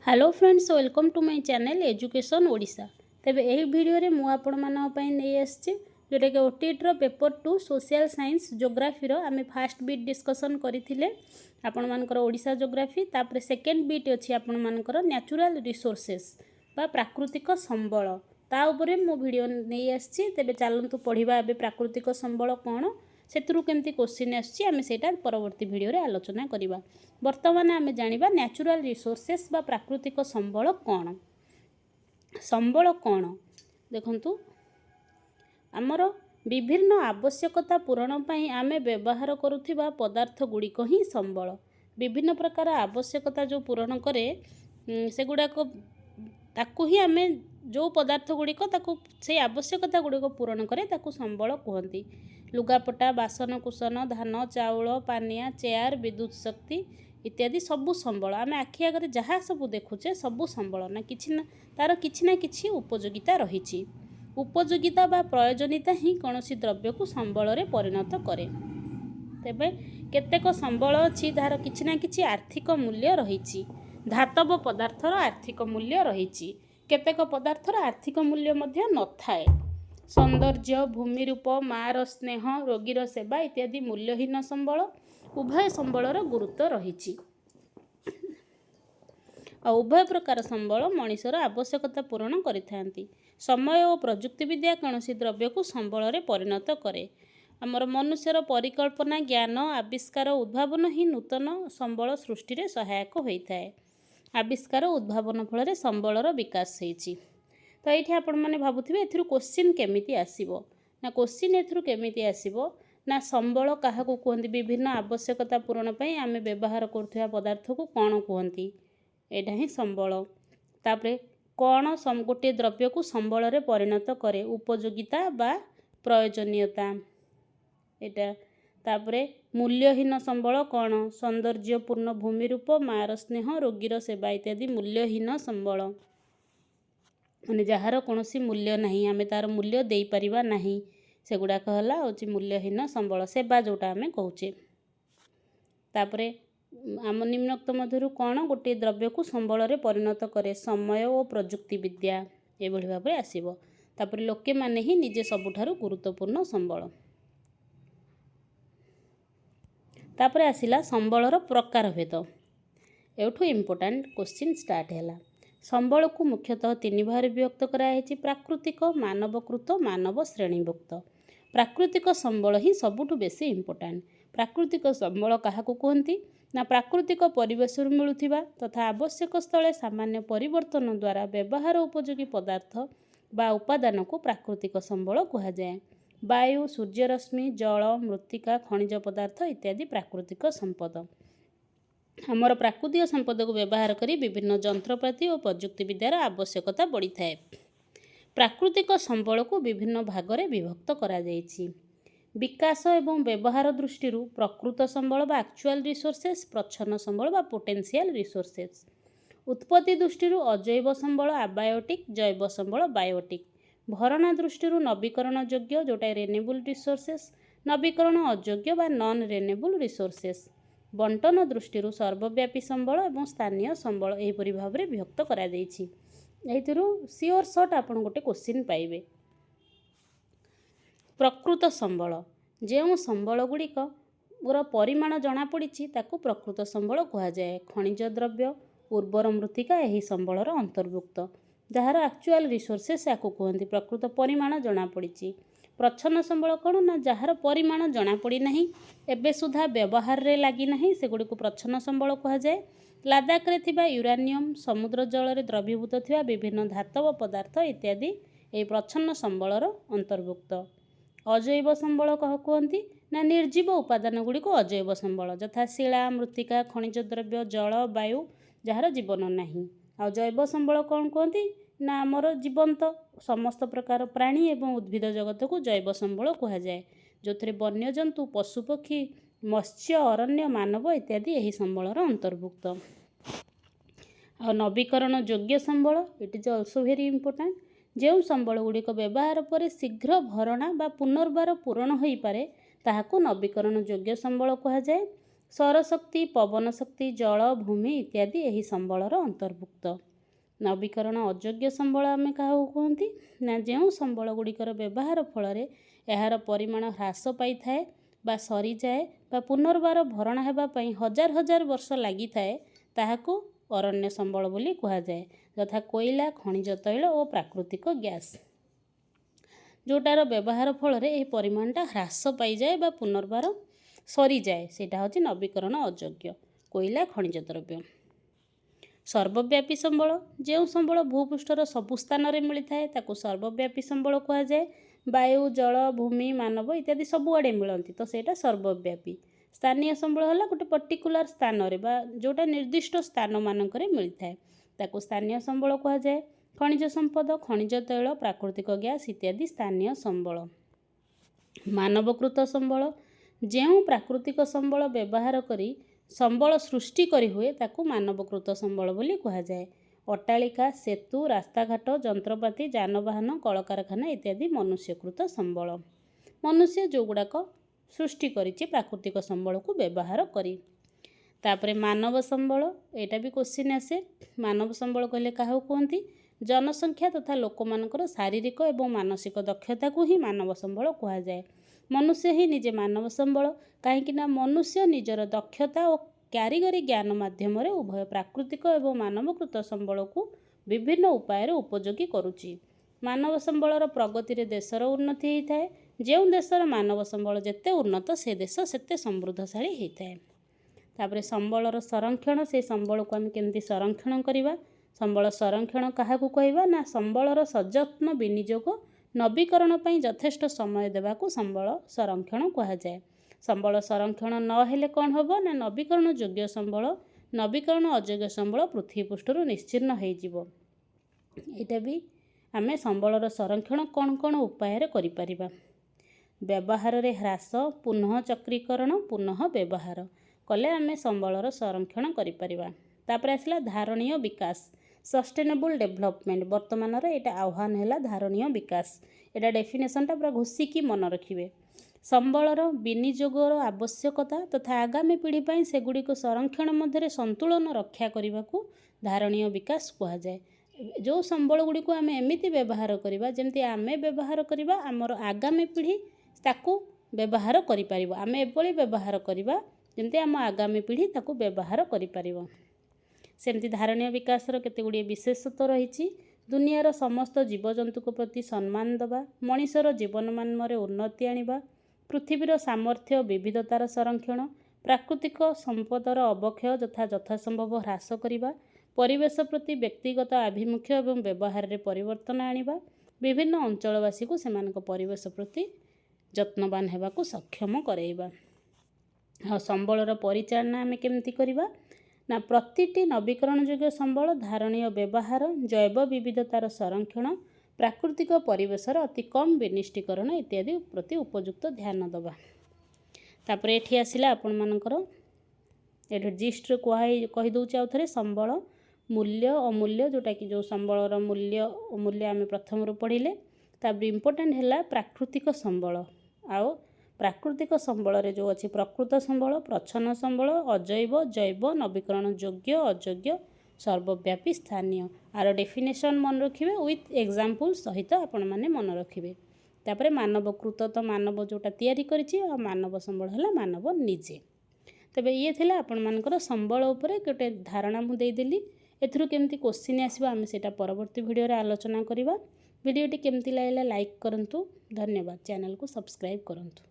Hello friends, welcome to my channel education Odisha. तेबे एही video रे मु आपण मानक पई नै आछी जोटा कि ओटीटी रो पेपर 2 सोशल साइंस ज्योग्राफी रो आमे फर्स्ट बीट डिस्कशन करिथिले आपण मानकर ओडिशा ज्योग्राफी। तापर सेकंड बीट अछि आपण मानकर नेचुरल रिसोर्सेस बा प्राकृतिक संबल ता उपरे मु वीडियो नै आछी। तेबे चलंतु पढिबा एबे प्राकृतिक संबल कोन सेतरु केमती क्वेश्चन आछी आमे सेटा परवर्ती वीडियो रे आलोचना करिबा। वर्तमान आमे जानिबा नेचुरल रिसोर्सेस बा प्राकृतिक संबल कोन। संबल कोन देखंतु आमर विभिन्न आवश्यकता पूरण पई आमे व्यवहार करुथिबा पदार्थ गुड़िक ही संबल। विभिन्न प्रकार आवश्यकता जो पूरण करे से गुड़ाक ताकू ही आमे जो पदार्थ गुड़िक ताकू से आवश्यकता गुड़िक पूरण करे ताकू संबल कहती। लुगापटा, बासन कुसन, धान चाउल, पानिया, चेयर, विद्युत शक्ति इत्यादि सबू संबल। आम आखि आगे जहाँ सब देखुचे सबू संबल ना तार किछि ना किछि उपयोगिता रही। उपयोगिता बा प्रयोजनीयता ही कौन द्रव्य को संबल रे परिणत करे। तेबे केतेक संबल अछि तार किछि ना किछि आर्थिक मूल्य रही। धातव पदार्थर आर्थिक मूल्य रही, केतेक पदार्थर आर्थिक मूल्य मध्य न थाए। सौंदर्य, भूमिरूप, मार स्नेह, रोगीर सेवा इत्यादि मूल्यहीन संबल। उभय संबलर गुरुत्व रही। उभय प्रकार संबल मनिषर आवश्यकता पूरण करिथांती। समय और प्रजुक्तिविद्या कौन द्रव्य को संबल रे परिणत करे। आमर मनुष्यर परिकल्पना, ज्ञान, आविष्कार, उद्भावन ही नूतन संबल सृष्टि रे सहायक होता है। आविष्कार उद्भावन फल संबलर विकास होती। तो ये आपण मैंने भावुवे ए क्वेश्चन केमिति आसीबो ना क्वेश्चन एथुरु केमिति आसीबो ना संबल क्या कहते विभिन्न आवश्यकता पूरण पई आमे व्यवहार करुवा पदार्थ को कौन कहती एटा ही संबल। तापरे कौन गोटे द्रव्य को संबल रे परिणत करे उपयोगिता बा प्रयोजनीयता एटा। तापरे मूल्यहीन संबल कौन सौंदर्यपूर्ण, भूमिरूप, मार स्नेह, रोगीर सेवा इत्यादि मूल्यहीन संबल माने जार कौन मूल्य नहीं, आमे तार मूल्य दे परिबा नहीं, से गुड़ाक हला होची मूल्यहीन संबल सेवा जोटा आमे कहूचे। तापरे आम निम्नोक्त मध्यरु कौन गोटे द्रव्य को संबल रे परिणत करे समय और प्रजुक्ति विद्या ए भली भाबरे आसीबो। तापरे लोके माने ही निजे सबुठारु गुरुत्वपूर्ण संबल। तापरे आसिला संबलर प्रकार भेद। एठू इम्पोर्टेंट क्वेश्चन स्टार्ट हैला। संबल को मुख्यतः तीन भाग विभक्त कराई। प्राकृतिक, मानवकृत, मानव श्रेणीभुक्त। प्राकृतिक संबल ही सबुठु बेसी इम्पोर्टेंट। प्राकृतिक संबल क्या कहती ना प्राकृतिक परिवेश मिलुथिबा तथा आवश्यक स्थले सामान्य परिवर्तन द्वारा व्यवहार उपयोगी पदार्थ बा उपादान को प्राकृतिक संबल कहा जाए। वायु, सूर्यरश्मि, जल, मृत्तिका, खनिज पदार्थ इत्यादि प्राकृतिक संपद। आमर प्राकृतिक संपद को व्यवहार करी विभिन्न जंत्रपाति और प्रजुक्ति विद्यार आवश्यकता बढ़ी थाए। प्राकृतिक संबल को विभिन्न भागरे विभक्त करा जायछि। विकास एवं व्यवहार दृष्टि प्रकृत संबल बा एक्चुअल रिसोर्सेस, प्रच्छन्न संबल बा पोटेंशियल रिसोर्सेस। उत्पत्ति दृष्टि अजैव संबल आबायोटिक, जैव संबल बायोटिक। भरणा दृष्टि नवीकरण योग्य जोटा रेनेबल रिसोर्सेस, नवीकरण अयोग्य बा नॉन रेनेबल रिसोर्सेस। बंटन दृष्टि सर्वव्यापी संबल और स्थानीय संबल एहीपरि भाव में विभक्त करा जायछि। एहिथिरु सियोर शॉर्ट आपण गोटे क्वेश्चन पाइबे। प्रकृत संबल जो संबल गुड़िक परिमाण जना पड़ी ताकू प्रकृत संबल कहा जाए। खनिज द्रव्य, उर्वर मृत्तिका यही संबलर अंतर्भुक्त। जार एक्चुअल रिसोर्सेस या कहते प्रकृत परिमाण जना पड़ी। प्रच्छन्न संबल कौन ना जार परिमाण जना पड़ी नहीं, एबे सुधा व्यवहार रे लगी नहीं, से गुड़ी को प्रच्छन्न संबल कहा जाए। लद्दाख रे थिबा यूरानियम, समुद्र जल रे द्रवीभूत थिबा विभिन्न धातव पदार्थ इत्यादि ए प्रच्छन्न संबलर अंतर्भुक्त। अजैव संबल कह कहती ना निर्जीव उपादान गुड़ी को अजैव संबल यथा शिला, मृत्तिका, खनिज द्रव्य, जल, वायु जार जीवन नहीं। आ जैव संबल कौन कहती ना आमर जीवंत समस्त प्रकार प्राणी एवं उद्भिद जगत को जैव संबल कहा जाए, जो थे वन्यजंतु, पशुपक्षी, मत्स्य, अरण्य, मानव इत्यादि यही संबलर अंतर्भुक्त। आ नवीकरण योग्य संबल it is also very important. जो संबल गुड़िक व्यवहार पर शीघ्र भरणा बा पुनर्बार पूरण हो पारे ताहाको नवीकरण योग्य संबल कहा जाए। ସୌରଶକ୍ତି, ପବନ ଶକ୍ତି, ଜଳ, ଭୂମି ଇତ୍ୟାଦି ଏହି ସମ୍ବଳର ଅନ୍ତର୍ଭୁକ୍ତ। ନବୀକରଣ ଅଯୋଗ୍ୟ ସମ୍ବଳ ଆମେ କାହାକୁ କୁହନ୍ତି? ନା ଯେଉଁ ସମ୍ବଳ ଗୁଡ଼ିକର ବ୍ୟବହାର ଫଳରେ ଏହାର ପରିମାଣ ହ୍ରାସ ପାଇଥାଏ ବା ସରିଯାଏ ବା ପୁନର୍ବାର ଭରଣା ହେବା ପାଇଁ ହଜାର ହଜାର ବର୍ଷ ଲାଗିଥାଏ ତାହାକୁ ଅରଣ୍ୟ ସମ୍ବଳ ବୋଲି କୁହାଯାଏ, ଯଥା କୋଇଲା, ଖଣିଜ ତୈଳ ଓ ପ୍ରାକୃତିକ ଗ୍ୟାସ୍। ଯେଉଁଟାର ବ୍ୟବହାର ଫଳରେ ଏହି ପରିମାଣଟା ହ୍ରାସ ପାଇଯାଏ ବା ପୁନର୍ବାର ସରିଯାଏ ସେଇଟା ହେଉଛି ନବୀକରଣ ଅଯୋଗ୍ୟ କୋଇଲା, ଖଣିଜ ଦ୍ରବ୍ୟ। ସର୍ବବ୍ୟାପୀ ସମ୍ବଳ, ଯେଉଁ ସମ୍ବଳ ଭୂପୃଷ୍ଠର ସବୁ ସ୍ଥାନରେ ମିଳିଥାଏ ତାକୁ ସର୍ବବ୍ୟାପୀ ସମ୍ବଳ କୁହାଯାଏ। ବାୟୁ, ଜଳ, ଭୂମି, ମାନବ ଇତ୍ୟାଦି ସବୁଆଡ଼େ ମିଳନ୍ତି ତ ସେଇଟା ସର୍ବବ୍ୟାପୀ। ସ୍ଥାନୀୟ ସମ୍ବଳ ହେଲା ଗୋଟେ ପର୍ଟିକୁଲାର ସ୍ଥାନରେ ବା ଯେଉଁଟା ନିର୍ଦ୍ଦିଷ୍ଟ ସ୍ଥାନମାନଙ୍କରେ ମିଳିଥାଏ ତାକୁ ସ୍ଥାନୀୟ ସମ୍ବଳ କୁହାଯାଏ। ଖଣିଜ ସମ୍ପଦ, ଖଣିଜ ତୈଳ, ପ୍ରାକୃତିକ ଗ୍ୟାସ୍ ଇତ୍ୟାଦି ସ୍ଥାନୀୟ ସମ୍ବଳ। ମାନବକୃତ ସମ୍ବଳ, ଯେଉଁ ପ୍ରାକୃତିକ ସମ୍ବଳ ବ୍ୟବହାର କରି ସମ୍ବଳ ସୃଷ୍ଟି କରିହୁଏ ତାକୁ ମାନବକୃତ ସମ୍ବଳ ବୋଲି କୁହାଯାଏ। ଅଟ୍ଟାଳିକା, ସେତୁ, ରାସ୍ତାଘାଟ, ଯନ୍ତ୍ରପାତି, ଯାନବାହନ, କଳକାରଖାନା ଇତ୍ୟାଦି ମନୁଷ୍ୟକୃତ ସମ୍ବଳ। ମନୁଷ୍ୟ ଯେଉଁଗୁଡ଼ାକ ସୃଷ୍ଟି କରିଛି ପ୍ରାକୃତିକ ସମ୍ବଳକୁ ବ୍ୟବହାର କରି। ତାପରେ ମାନବ ସମ୍ବଳ, ଏଇଟା ବି କ୍ୱେଶ୍ଚିନ୍ ଆସେ। ମାନବ ସମ୍ବଳ କହିଲେ କାହାକୁ କୁହନ୍ତି? ଜନସଂଖ୍ୟା ତଥା ଲୋକମାନଙ୍କର ଶାରୀରିକ ଏବଂ ମାନସିକ ଦକ୍ଷତାକୁ ହିଁ ମାନବ ସମ୍ବଳ କୁହାଯାଏ। ମନୁଷ୍ୟ ହିଁ ନିଜେ ମାନବ ସମ୍ବଳ, କାହିଁକି ନା ମନୁଷ୍ୟ ନିଜର ଦକ୍ଷତା ଓ କାରିଗରୀ ଜ୍ଞାନ ମାଧ୍ୟମରେ ଉଭୟ ପ୍ରାକୃତିକ ଏବଂ ମାନବକୃତ ସମ୍ବଳକୁ ବିଭିନ୍ନ ଉପାୟରେ ଉପଯୋଗୀ କରୁଛି। ମାନବ ସମ୍ବଳର ପ୍ରଗତିରେ ଦେଶର ଉନ୍ନତି ହୋଇଥାଏ। ଯେଉଁ ଦେଶର ମାନବ ସମ୍ବଳ ଯେତେ ଉନ୍ନତ ସେ ଦେଶ ସେତେ ସମୃଦ୍ଧଶାଳୀ ହୋଇଥାଏ। ତାପରେ ସମ୍ବଳର ସଂରକ୍ଷଣ, ସେ ସମ୍ବଳକୁ ଆମେ କେମିତି ସଂରକ୍ଷଣ କରିବା? ସମ୍ବଳ ସଂରକ୍ଷଣ କାହାକୁ କହିବା? ନା ସମ୍ବଳର ସଯତ୍ନ ବିନିଯୋଗ, ନବୀକରଣ ପାଇଁ ଯଥେଷ୍ଟ ସମୟ ଦେବାକୁ ସମ୍ବଳ ସଂରକ୍ଷଣ କୁହାଯାଏ। ସମ୍ବଳ ସଂରକ୍ଷଣ ନହେଲେ କ'ଣ ହେବ? ନା ନବୀକରଣ ଯୋଗ୍ୟ ସମ୍ବଳ, ନବୀକରଣ ଅଯୋଗ୍ୟ ସମ୍ବଳ ପୃଥିବୀ ପୃଷ୍ଠରୁ ନିଶ୍ଚିହ୍ନ ହୋଇଯିବ। ଏଇଟା ବି ଆମେ ସମ୍ବଳର ସଂରକ୍ଷଣ କ'ଣ କ'ଣ ଉପାୟରେ କରିପାରିବା? ବ୍ୟବହାରରେ ହ୍ରାସ, ପୁନଃ ଚକ୍ରୀକରଣ, ପୁନଃ ବ୍ୟବହାର କଲେ ଆମେ ସମ୍ବଳର ସଂରକ୍ଷଣ କରିପାରିବା। ତାପରେ ଆସିଲା ଧାରଣୀୟ ବିକାଶ, ସଷ୍ଟେନେବୁଲ୍ ଡେଭଲପମେଣ୍ଟ। ବର୍ତ୍ତମାନର ଏଇଟା ଆହ୍ୱାନ ହେଲା ଧାରଣୀୟ ବିକାଶ। ଏଇଟା ଡେଫିନେସନଟା ପୁରା ଘୋଷିକି ମନେ ରଖିବେ। ସମ୍ବଳର ବିନିଯୋଗର ଆବଶ୍ୟକତା ତଥା ଆଗାମୀ ପିଢ଼ି ପାଇଁ ସେଗୁଡ଼ିକୁ ସଂରକ୍ଷଣ ମଧ୍ୟରେ ସନ୍ତୁଳନ ରକ୍ଷା କରିବାକୁ ଧାରଣୀୟ ବିକାଶ କୁହାଯାଏ। ଯେଉଁ ସମ୍ବଳ ଗୁଡ଼ିକୁ ଆମେ ଏମିତି ବ୍ୟବହାର କରିବା ଯେମିତି ଆମେ ବ୍ୟବହାର କରିବା ଆମର ଆଗାମୀ ପିଢ଼ି ତାକୁ ବ୍ୟବହାର କରିପାରିବ। ଆମେ ଏଭଳି ବ୍ୟବହାର କରିବା ଯେମିତି ଆମ ଆଗାମୀ ପିଢ଼ି ତାକୁ ବ୍ୟବହାର କରିପାରିବ। ସେମିତି ଧାରଣୀୟ ବିକାଶର କେତେଗୁଡ଼ିଏ ବିଶେଷତ୍ୱ ରହିଛି। ଦୁନିଆର ସମସ୍ତ ଜୀବଜନ୍ତୁଙ୍କ ପ୍ରତି ସମ୍ମାନ ଦେବା, ମଣିଷର ଜୀବନମାନରେ ଉନ୍ନତି ଆଣିବା, ପୃଥିବୀର ସାମର୍ଥ୍ୟ ବିବିଧତାର ସଂରକ୍ଷଣ, ପ୍ରାକୃତିକ ସମ୍ପଦର ଅବକ୍ଷୟ ଯଥାସମ୍ଭବ ହ୍ରାସ କରିବା, ପରିବେଶ ପ୍ରତି ବ୍ୟକ୍ତିଗତ ଆଭିମୁଖ୍ୟ ଏବଂ ବ୍ୟବହାରରେ ପରିବର୍ତ୍ତନ ଆଣିବା, ବିଭିନ୍ନ ଅଞ୍ଚଳବାସୀକୁ ସେମାନଙ୍କ ପରିବେଶ ପ୍ରତି ଯତ୍ନବାନ ହେବାକୁ ସକ୍ଷମ କରାଇବା। ଆଉ ସମ୍ବଳର ପରିଚାଳନା ଆମେ କେମିତି କରିବା? ନା ପ୍ରତିଟି ନବୀକରଣ ଯୋଗ୍ୟ ସମ୍ବଳ, ଧାରଣୀୟ ବ୍ୟବହାର, ଜୈବ ବିବିଧତାର ସଂରକ୍ଷଣ, ପ୍ରାକୃତିକ ପରିବେଶର ଅତି କମ୍ ବିନିଷ୍ଟିକରଣ ଇତ୍ୟାଦି ପ୍ରତି ଉପଯୁକ୍ତ ଧ୍ୟାନ ଦେବା। ତାପରେ ଏଠି ଆସିଲା ଆପଣମାନଙ୍କର ଏଠି ଜିଷ୍ଟରେ କହିଦେଉଛି ଆଉ ଥରେ ସମ୍ବଳ ମୂଲ୍ୟ ଅମୂଲ୍ୟ, ଯେଉଁଟାକି ଯେଉଁ ସମ୍ବଳର ମୂଲ୍ୟ ଅମୂଲ୍ୟ ଆମେ ପ୍ରଥମରୁ ପଢ଼ିଲେ। ତାପରେ ଇମ୍ପୋର୍ଟାଣ୍ଟ ହେଲା ପ୍ରାକୃତିକ ସମ୍ବଳ। ଆଉ ପ୍ରାକୃତିକ ସମ୍ବଳରେ ଯେଉଁ ଅଛି ପ୍ରକୃତ ସମ୍ବଳ, ପ୍ରଚ୍ଛନ୍ନ ସମ୍ବଳ, ଅଜୈବ, ଜୈବ, ନବୀକରଣ ଯୋଗ୍ୟ, ଅଯୋଗ୍ୟ, ସର୍ବବ୍ୟାପୀ, ସ୍ଥାନୀୟ। ଆର ଡେଫିନେସନ୍ ମନେ ରଖିବେ ୱିଥ୍ ଏକ୍ଜାମ୍ପଲ୍ ସହିତ ଆପଣମାନେ ମନେ ରଖିବେ। ତାପରେ ମାନବକୃତ ତ ମାନବ ଯେଉଁଟା ତିଆରି କରିଛି, ଆଉ ମାନବ ସମ୍ବଳ ହେଲା ମାନବ ନିଜେ। ତେବେ ଇଏ ଥିଲା ଆପଣମାନଙ୍କର ସମ୍ବଳ ଉପରେ ଗୋଟେ ଧାରଣା ମୁଁ ଦେଇଦେଲି। ଏଥିରୁ କେମିତି କ୍ୱେଶ୍ଚିନ୍ ଆସିବ ଆମେ ସେଇଟା ପରବର୍ତ୍ତୀ ଭିଡ଼ିଓରେ ଆଲୋଚନା କରିବା। ଭିଡ଼ିଓଟି କେମିତି ଲାଗିଲା ଲାଇକ୍ କରନ୍ତୁ। ଧନ୍ୟବାଦ। ଚ୍ୟାନେଲକୁ ସବସ୍କ୍ରାଇବ୍ କରନ୍ତୁ।